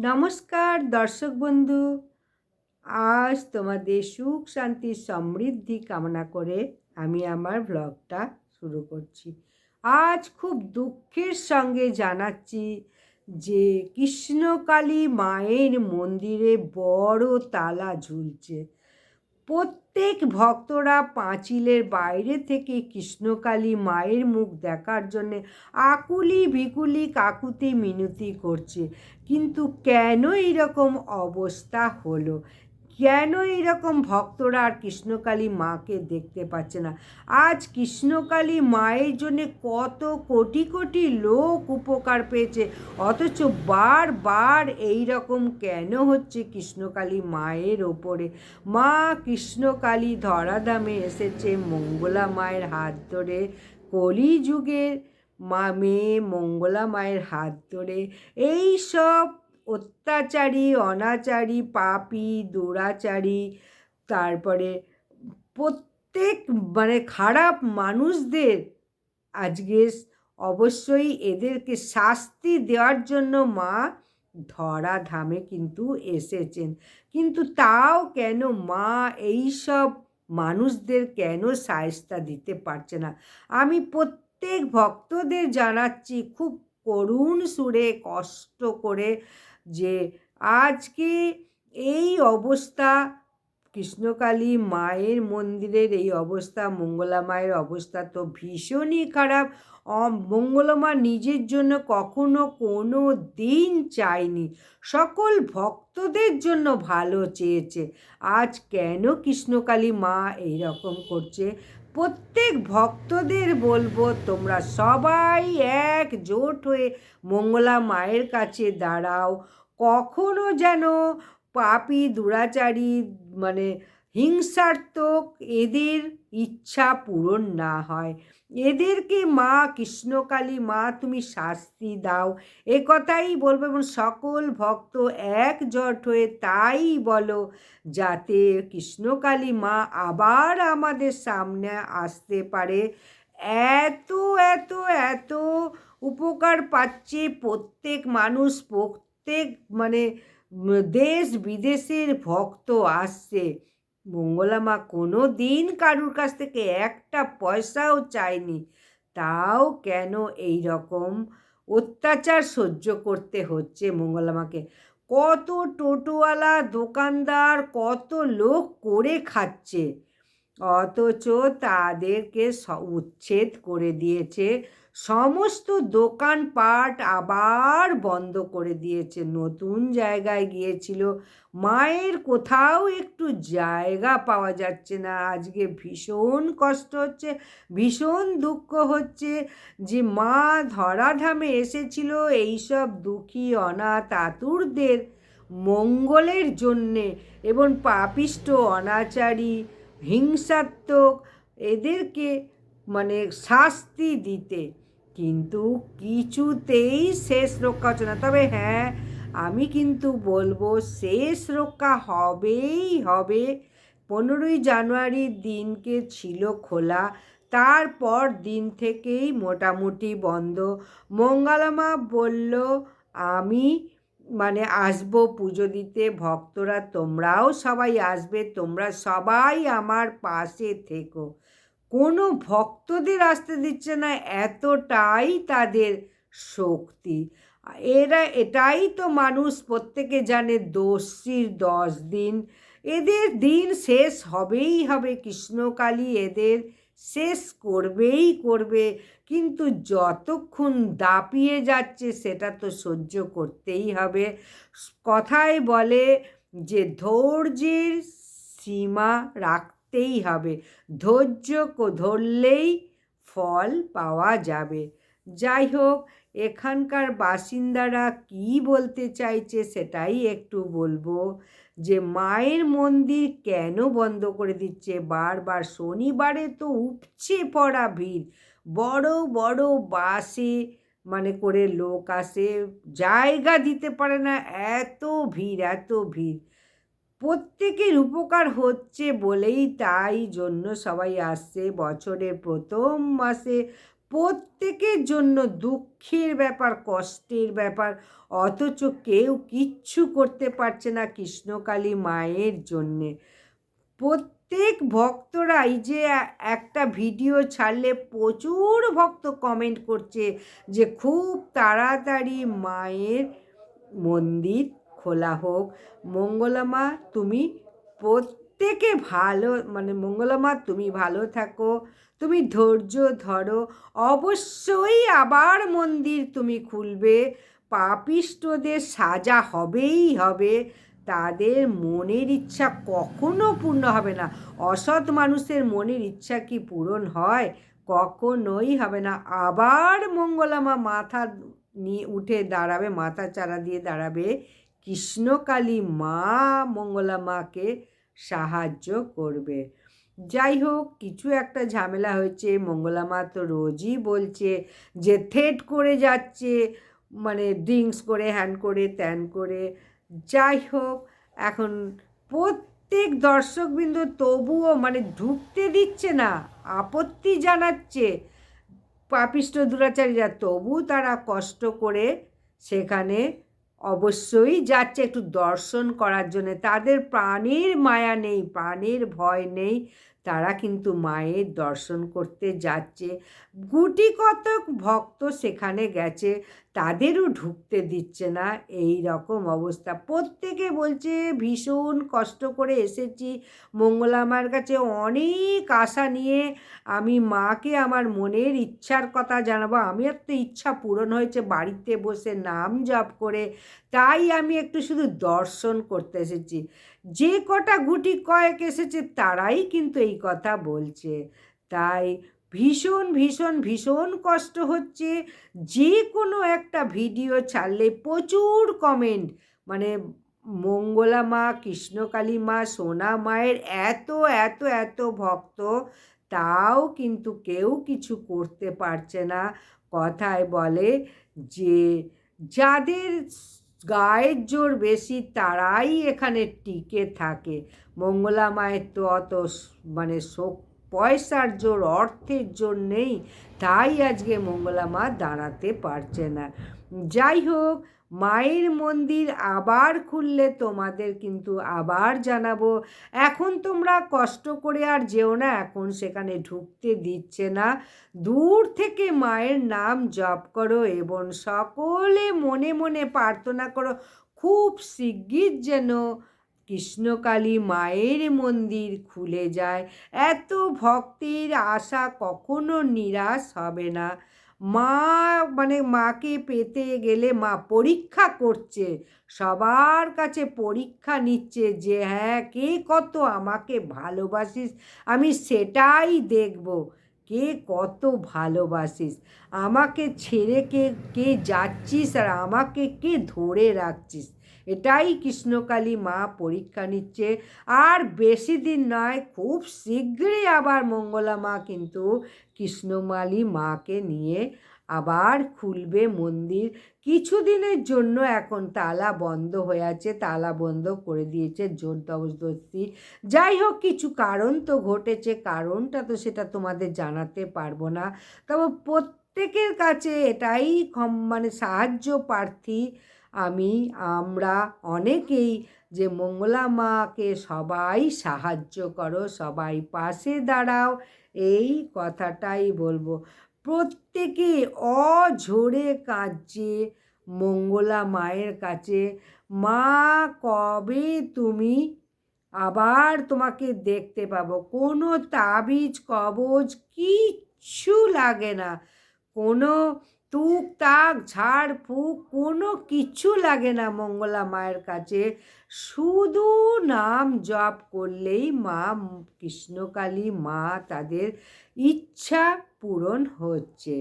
নমস্কার দর্শক বন্ধু। আজ তোমাদের সুখ শান্তি সমৃদ্ধি কামনা করে আমি আমার ব্লগটা শুরু করছি। আজ খুব দুঃখের সঙ্গে জানাচ্ছি যে কৃষ্ণকালী মায়ের মন্দিরে বড় তালা ঝুলছে। প্রত্যেক ভক্তরা পাঁচিলের বাইরে থেকে কৃষ্ণকালী মায়ের মুখ দেখার জন্যে আকুলি বিকুলি কাকুতি মিনতি করছে। কিন্তু কেন এইরকম অবস্থা হলো? কেন এইরকম ভক্তরা আর কৃষ্ণকালী মাকে দেখতে পাচ্ছে না? আজ কৃষ্ণকালী মায়ের জন্যে কত কোটি কোটি লোক উপকার পেয়েছে, অথচ বারবার এই রকম কেন হচ্ছে কৃষ্ণকালী মায়ের ওপরে? মা কৃষ্ণকালী ধরাধামে এসেছে মঙ্গলা মায়ের হাত ধরে, কলিযুগের মেয়ে মঙ্গলা মায়ের হাত ধরে। এই সব অত্যাচারী অনাচারী পাপী দুরাচারী, তারপরে প্রত্যেক খারাপ মানুষদের আজকে অবশ্যই এদেরকে শাস্তি দেওয়ার জন্য মা ধরাধামে কিন্তু এসেছেন। কিন্তু তাও কেন মা এই সব মানুষদের কেন শায়েস্তা দিতে পারছে না? আমি প্রত্যেক ভক্তদের জানাচ্ছি খুব করুণ সুরে কষ্ট করে যে আজকে এই অবস্থা, কৃষ্ণকালী মায়ের মন্দিরের এই অবস্থা, মঙ্গলা মায়ের অবস্থা তো ভীষণই খারাপ। মঙ্গলা মা নিজের জন্য কখনো কোনো দিন চায়নি, সকল ভক্তদের জন্য ভালো চেয়েছে। আজ কেন কৃষ্ণকালী মা এইরকম করছে? প্রত্যেক ভক্তদের বলবো, তোমরা সবাই একজোট হয়ে মঙ্গলা মায়ের কাছে দাঁড়াও। কখনো যেন পাপী দুরাচারী হিংসাত্মক এদের ইচ্ছা পূরণ না হয়। এদেরকে মা কৃষ্ণকালী মা তুমি শাস্তি দাও, এ কথাই বলবো। এবং সকল ভক্ত একজোট হয়ে তাই বলো, যাতে কৃষ্ণকালী মা আবার আমাদের সামনে আসতে পারে। এত এত এত উপকার পাচ্ছে প্রত্যেক মানুষ, প্রত্যেক দেশ বিদেশের ভক্ত আসছে। মঙ্গলা মা কোনো দিন কারুর কাছ থেকে একটা পয়সাও চায়নি, তাও কেন এই রকম অত্যাচার সহ্য করতে হচ্ছে মঙ্গলা মাকে? কত টোটোওয়ালা দোকানদার কত লোক করে খাচ্ছে, অথচ তাদেরকে উচ্ছেদ করে দিয়েছে। সমস্ত দোকানপাট আবার বন্ধ করে দিয়েছে, নতুন জায়গায় গিয়েছিল। মায়ের কোথাও একটু জায়গা পাওয়া যাচ্ছে না। আজকে ভীষণ কষ্ট হচ্ছে, ভীষণ দুঃখ হচ্ছে যে মা ধরাধামে এসেছিল এইসব দুঃখী অনাথ আতুরদের মঙ্গলের জন্যে এবং পাপিষ্ট অনাচারী হিংসাত্মক এদেরকে শাস্তি দিতে। কিন্তু কিছুতেই শেষ রক্ষা হচ্ছে না। তবে হ্যাঁ, আমি কিন্তু বলবো শেষ রক্ষা হবেই হবে। 15ই জানুয়ারির দিনকে ছিল খোলা, তারপর দিন থেকেই মোটামুটি বন্ধ। মঙ্গলা মা বলল আমি আসবো পুজো দিতে, ভক্তরা তোমরাও সবাই আসবে, তোমরা সবাই আমার পাশে থেকো। কোনো ভক্তদের আসতে দিচ্ছে না, এতটাই তাদের শক্তি। এটাই তো মানুষ প্রত্যেকে জানে, দস্যির 10 দিন, এদের দিন শেষ হবেই হবে। কৃষ্ণকালী এদের শেষ করবেই করবে। কিন্তু যতক্ষণ দাপিয়ে যাচ্ছে সেটা তো সহ্য করতেই হবে। কথায় বলে যে ধৈর্যের সীমা রাখতেই হবে, ধৈর্য ধরলেই ফল পাওয়া যাবে। যাই হোক, এখানকার বাসিন্দারা কি বলতে চাইছে সেটাই একটু বলবো, যে মায়ের মন্দির কেন বন্ধ করে দিচ্ছে বারবার? শনিবারে তো উপচে পড়া ভিড়, বড় বড় বাসে করে লোক আসে, জায়গা দিতে পারে না, এত ভিড় এত ভিড়। প্রত্যেকের উপকার হচ্ছে বলেই তাই জন্য সবাই আসছে। বছরের প্রথম মাসে প্রত্যেকের জন্য দুঃখের ব্যাপার, কষ্টের ব্যাপার, অথচ কেউ কিচ্ছু করতে পারছে না কৃষ্ণকালী মায়ের জন্যে। প্রত্যেক ভক্তরা এই যে একটা ভিডিও ছাড়লে প্রচুর ভক্ত কমেন্ট করছে যে খুব তাড়াতাড়ি মায়ের মন্দির খোলা হোক। মঙ্গলা মা তুমি প্রত্যেকে ভালো, মানে মঙ্গলা মা তুমি ভালো থাকো, তুমি ধৈর্য ধরো, অবশ্যই আবার মন্দির তুমি খুলবে, পাপিষ্ঠদের সাজা হবেই হবে, তাদের মনের ইচ্ছা কখনো পূর্ণ হবে না। অসৎ মানুষের মনের ইচ্ছা কি পূরণ হয়? কখনোই হবে না। আবার মঙ্গলা মা মাথা নিয়ে উঠে দাঁড়াবে, মাথা চারা দিয়ে দাঁড়াবে, কৃষ্ণকালী মা মঙ্গলা মাকে সাহায্য করবে। যাই হোক, কিছু একটা ঝামেলা হয়েছে, মঙ্গলা মা তো রোজই বলছে যে থেট করে যাচ্ছে, মানে ড্রিঙ্কস করে, হ্যান করে, ত্যান করে। যাই হোক, এখন প্রত্যেক দর্শকবৃন্দ তবুও মানে ঢুকতে দিচ্ছে না, আপত্তি জানাচ্ছে পাপিষ্ঠ দুরাচারীরা, তবু তারা কষ্ট করে সেখানে অবশ্যই যাচ্ছে একটু দর্শন করার জন্যে। তাদের প্রাণের মায়া নেই, প্রাণের ভয় নেই, তারা কিন্তু মায়ের দর্শন করতে যাচ্ছে। গুটি কতক ভক্ত সেখানে গেছে, তাদেরও ঢুকতে দিচ্ছে না, এই রকম অবস্থা। প্রত্যেকে বলছে ভীষণ কষ্ট করে এসেছি মঙ্গলা মায়ের কাছে, অনেক আশা নিয়ে আমি মাকে আমার মনের ইচ্ছার কথা জানাবো। আমি একটা ইচ্ছা পূরণ হয়েছে বাড়িতে বসে নাম জপ করে, তাই আমি একটু শুধু দর্শন করতে এসেছি। যে কটা গুটি কয়েক এসেছে তারাই কিন্তু এই কথা বলছে। তাই ভীষণ ভীষণ ভীষণ কষ্ট হচ্ছে। যে কোনো একটা ভিডিও ছাড়লে প্রচুর কমেন্ট, মানে মঙ্গলা মা, কৃষ্ণকালী মা, সোনা মায়ের এত এত এত ভক্ত, তাও কিন্তু কেউ কিছু করতে পারছে না। কথায় বলে যে যাদের গায়ের জোর বেশি তারাই এখানে টিকে থাকে। মঙ্গলা মায়ের তো অত মানে পয়সার জোর, অর্থের জোর নেই, তাই আজকে মঙ্গলা মা দাঁড়াতে পারছে না। যাই হোক, মায়ের মন্দির আবার খুললে তোমাদের কিন্তু আবার জানাবো। এখন তোমরা কষ্ট করে আর যেও না, এখন সেখানে ঢুকতে দিচ্ছে না। দূর থেকে মায়ের নাম জপ করো এবং সকলে মনে মনে প্রার্থনা করো খুব শিগগির যেন কৃষ্ণকালী মায়ের মন্দির খুলে যায়। এত ভক্তের আশা কখনো নিরাশ হবে না। মা মানে মাকে পেতে গেলে মা পরীক্ষা করছে, সবার কাছে পরীক্ষা নিচ্ছে যে হ্যাঁ কে কত আমাকে ভালোবাসিস, আমি সেটাই দেখব, কে কত ভালোবাসিস, আমাকে ছেড়ে কে কে যাচ্ছিস আর আমাকে কে ধরে রাখছিস, এটাই কৃষ্ণকালী মা পরীক্ষা নিচ্ছে। আর বেশি দিন নয়, খুব শীঘ্রই আবার মঙ্গলা মা কিন্তু কৃষ্ণকালী মাকে নিয়ে আবার খুলবে মন্দির। কিছুদিনের জন্য এখন তালা বন্ধ হয়ে আছে, তালা বন্ধ করে দিয়েছে জোর জবরদস্তি। যাই হোক, কিছু কারণ তো ঘটেছে, কারণটা তো সেটা তোমাদের জানাতে পারবো না। তবে প্রত্যেকের কাছে এটাই মানে সাহায্য প্রার্থী আমরা অনেকেই, যে মঙ্গলা মাকে সবাই সাহায্য করো, সবাই পাশে দাঁড়াও, এই কথাটাই বলবো। প্রত্যেকে অঝরে কাঁদছে মঙ্গলা মায়ের কাছে, মা কবে তুমি আবার তোমাকে দেখতে পাবো। কোনো তাবিজ কবজ কিচ্ছু লাগে না, কোনো তুক তাক ঝাড় ফুঁক কোনো কিছু লাগে না মঙ্গলা মায়ের কাছে। শুধু নাম জপ করলেই মা কৃষ্ণকালী মা তাদের ইচ্ছা পূরণ হচ্ছে।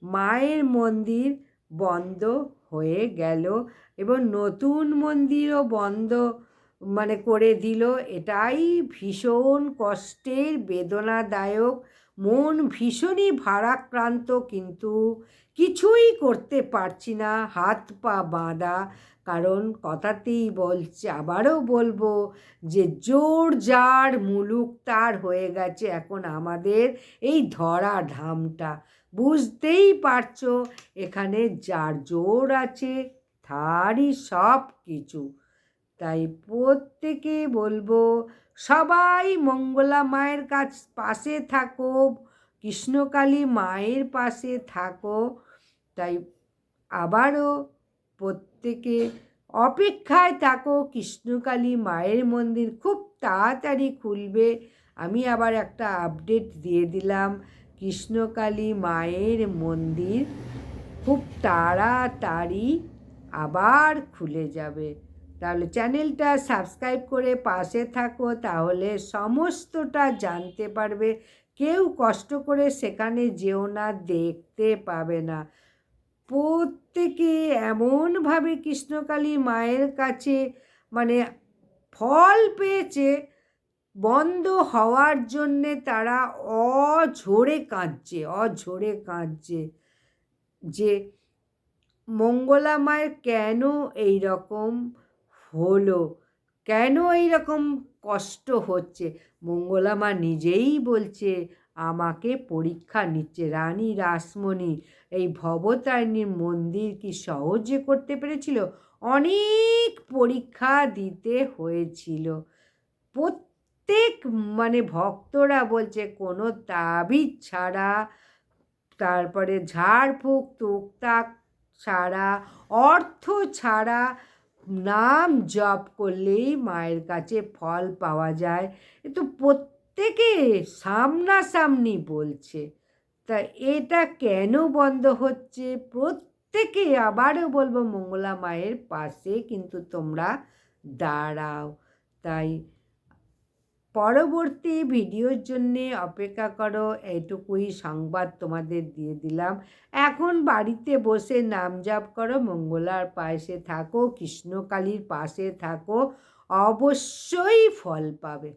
মায়ের মন্দির বন্ধ হয়ে গেল এবং নতুন মন্দিরও বন্ধ মানে করে দিল। এটাই ভীষণ কষ্টের, বেদনাদায়ক, মন ভীষণই ভারাক্রান্ত, কিন্তু কিছুই করতে পারছি না, হাত পা বাঁধা। কারণ কথাতেই বলছে, আবারও বলবো যে জোর যার মুলুক তার হয়ে গেছে এখন আমাদের এই ধরা ধামটা। বুঝতেই পারছো এখানে যার জোর আছে তারই সব কিছু। তাই প্রত্যেকে বলবো সবাই মঙ্গলা মায়ের পাশে থাকো, কৃষ্ণকালী মায়ের পাশে থাকো। তাই আবারও প্রত্যেকে অপেক্ষায় থাকো, কৃষ্ণকালী মায়ের মন্দির খুব তাড়াতাড়ি খুলবে। আমি আবার একটা আপডেট দিয়ে দিলাম, কৃষ্ণকালী মায়ের মন্দির খুব তাড়াতাড়ি আবার খুলে যাবে। তাহলে চ্যানেলটা সাবস্ক্রাইব করে পাশে থাকো, তাহলে সমস্তটা জানতে পারবে। কেউ কষ্ট করে সেখানে যেও না, দেখতে পাবে না। প্রত্যেকে এমনভাবে কৃষ্ণকালী মায়ের কাছে মানে ফল পেয়েছে, বন্ধ হওয়ার জন্যে তারা অঝরে কাঁদছে যে মঙ্গলা মায়ের কেন এই রকম হলো, কেন এই রকম কষ্ট হচ্ছে। মঙ্গলা মা নিজেই বলছে আমাকে পরীক্ষা নিচ্ছে। রানী রাসমণি এই ভবতারিণীর মন্দির কি সহজে করতে পেরেছিল? অনেক পরীক্ষা দিতে হয়েছিল। প্রত্যেক ভক্তরা বলছে কোনো তাবিজ ছাড়া, তারপরে ঝাড়ফুঁক তুকতাক ছাড়া, অর্থ ছাড়া নাম জপ করলেই মায়ের কাছে ফল পাওয়া যায়। এ তো প্রত্যেকে সামনাসামনি বলছে। তা এটা কেন বন্ধ হচ্ছে? প্রত্যেকে আবারও বলবো মঙ্গলা মায়ের পাশে কিন্তু তোমরা দাঁড়াও। তাই পরবর্তী ভিডিওর জন্যে অপেক্ষা করো। এইটুকুই সংবাদ তোমাদের দিয়ে দিলাম। এখন বাড়িতে বসে নাম জপ করো, মঙ্গলার পাশে থাকো, কৃষ্ণকালীর পাশে থাকো, অবশ্যই ফল পাবে।